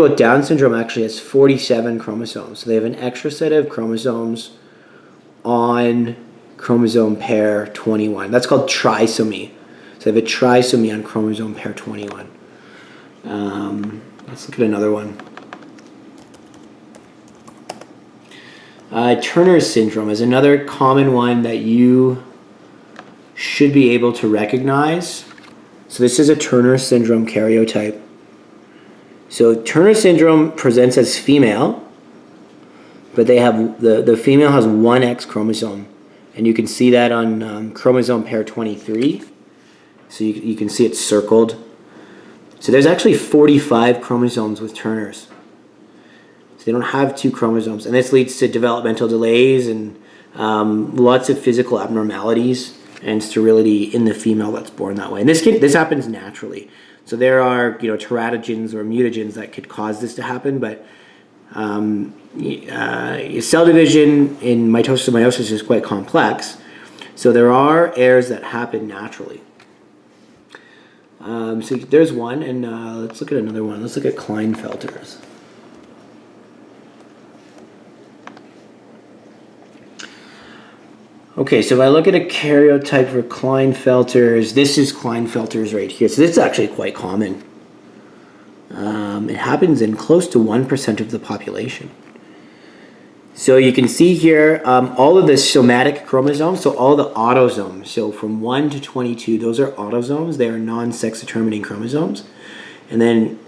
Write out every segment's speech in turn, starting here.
Well, Down syndrome actually has 47 chromosomes. So they have an extra set of chromosomes on chromosome pair 21. That's called trisomy. So they have a trisomy on chromosome pair 21. Let's look at another one. Turner syndrome is another common one that you should be able to recognize. So this is a Turner syndrome karyotype. So Turner syndrome presents as female, but they have the female has one X chromosome, and you can see that on chromosome pair 23. So you can see it circled. So there's actually 45 chromosomes with Turners. So they don't have two chromosomes, and this leads to developmental delays and lots of physical abnormalities and sterility in the female that's born that way. And this happens naturally. So there are teratogens or mutagens that could cause this to happen, but cell division in mitosis and meiosis is quite complex. So there are errors that happen naturally. So there's one, and let's look at another one. Let's look at Klinefelter's. Okay, so if I look at a karyotype for Klinefelter's, this is Klinefelter's right here. So this is actually quite common. It happens in close to 1% of the population. So you can see here all of the somatic chromosomes, so all the autosomes. So from 1 to 22, those are autosomes. They are non-sex determining chromosomes. And then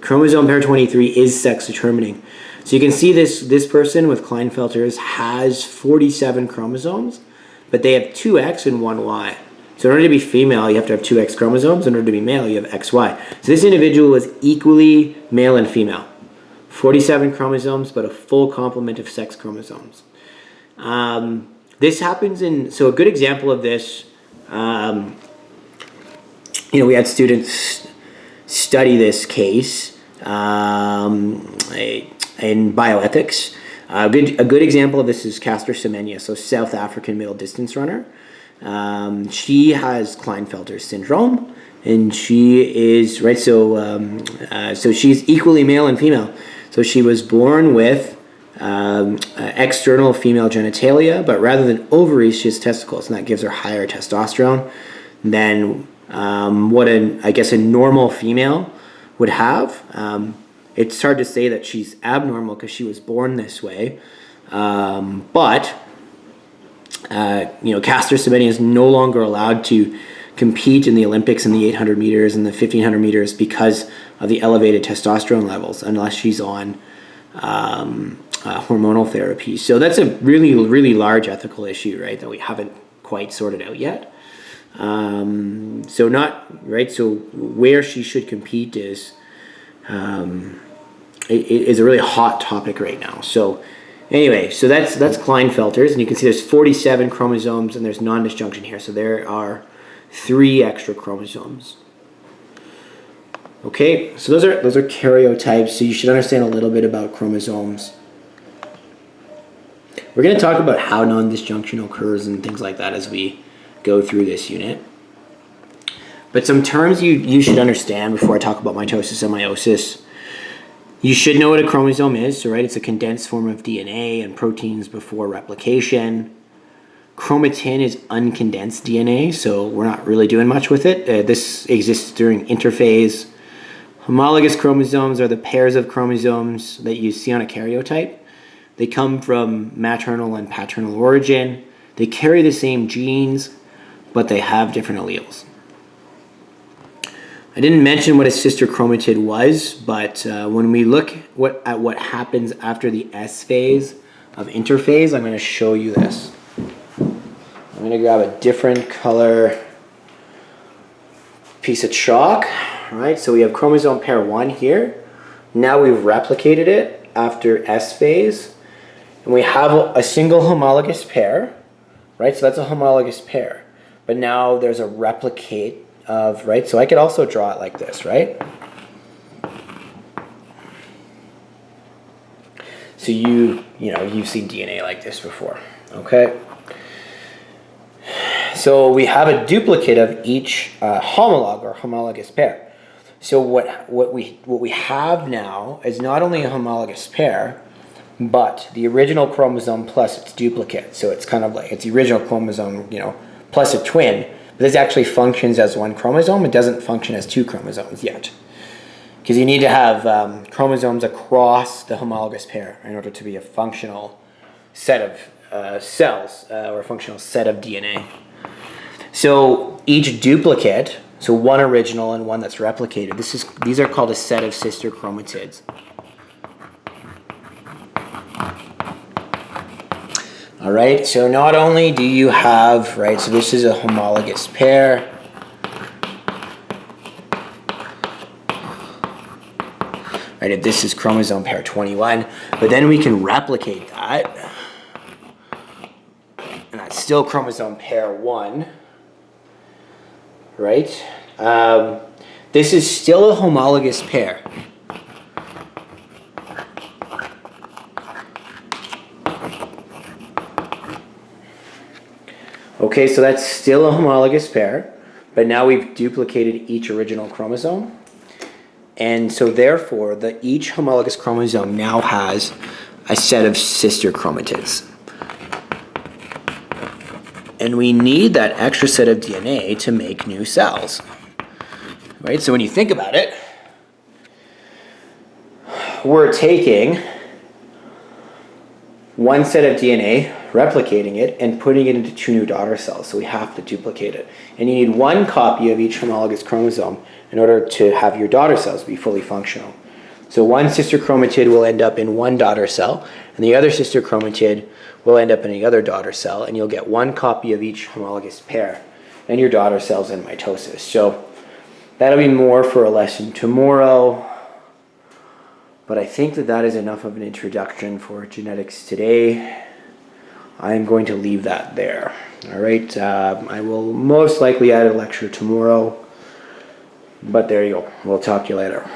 chromosome pair 23 is sex determining. So you can see this person with Klinefelter's has 47 chromosomes, but they have 2X and 1Y. So in order to be female, you have to have 2X chromosomes. In order to be male, you have XY. So this individual is equally male and female. 47 chromosomes, but a full complement of sex chromosomes. This happens so a good example of this, we had students study this case in bioethics. A good example of this is Caster Semenya, so South African middle distance runner. She has Klinefelter's syndrome, and she is so she's equally male and female. So she was born with external female genitalia, but rather than ovaries, she has testicles, and that gives her higher testosterone than what a normal female would have. It's hard to say that she's abnormal because she was born this way, but Caster Semenya is no longer allowed to compete in the Olympics in the 800 meters and the 1500 meters because of the elevated testosterone levels, unless she's on hormonal therapy. So that's a really, really large ethical issue, right, that we haven't quite sorted out yet. So where she should compete is a really hot topic right now. So anyway, so that's Klinefelter's, and you can see there's 47 chromosomes and there's non-disjunction here. So there are 3 extra chromosomes. Okay, so those are karyotypes. So you should understand a little bit about chromosomes. We're going to talk about how non-disjunction occurs and things like that as we go through this unit. But some terms you should understand before I talk about mitosis and meiosis. You should know what a chromosome is. So, right, it's a condensed form of DNA and proteins before replication. Chromatin is uncondensed DNA, so we're not really doing much with it. This exists during interphase. Homologous chromosomes are the pairs of chromosomes that you see on a karyotype. They come from maternal and paternal origin. They carry the same genes, but they have different alleles. I didn't mention what a sister chromatid was, but when we look at what happens after the S phase of interphase, I'm going to show you this. I'm going to grab a different color piece of chalk. All right, so we have chromosome pair 1 here. Now we've replicated it after S phase, and we have a single homologous pair, right? So that's a homologous pair. But now there's a replicate of, right? So I could also draw it like this, right? So you've seen DNA like this before, okay? So we have a duplicate of each homolog or homologous pair. So what we have now is not only a homologous pair, but the original chromosome plus its duplicate. So it's kind of like it's the original chromosome, plus a twin. But this actually functions as one chromosome. It doesn't function as two chromosomes yet, because you need to have chromosomes across the homologous pair in order to be a functional set of cells or a functional set of DNA. So each duplicate, so one original and one that's replicated, these are called a set of sister chromatids. All right, so not only do you have, right, so this is a homologous pair. Right, this is chromosome pair 21, but then we can replicate that, and that's still chromosome pair 1, right? This is still a homologous pair. Okay, so that's still a homologous pair, but now we've duplicated each original chromosome. And so therefore, each homologous chromosome now has a set of sister chromatids. And we need that extra set of DNA to make new cells. Right? So when you think about it, we're taking one set of DNA, replicating it, and putting it into two new daughter cells. So we have to duplicate it. And you need one copy of each homologous chromosome in order to have your daughter cells be fully functional. So one sister chromatid will end up in one daughter cell, and the other sister chromatid will end up in the other daughter cell, and you'll get one copy of each homologous pair, and your daughter cells in mitosis. So that'll be more for a lesson tomorrow. But I think that is enough of an introduction for genetics today. I'm going to leave that there. All right, I will most likely add a lecture tomorrow. But there you go. We'll talk to you later.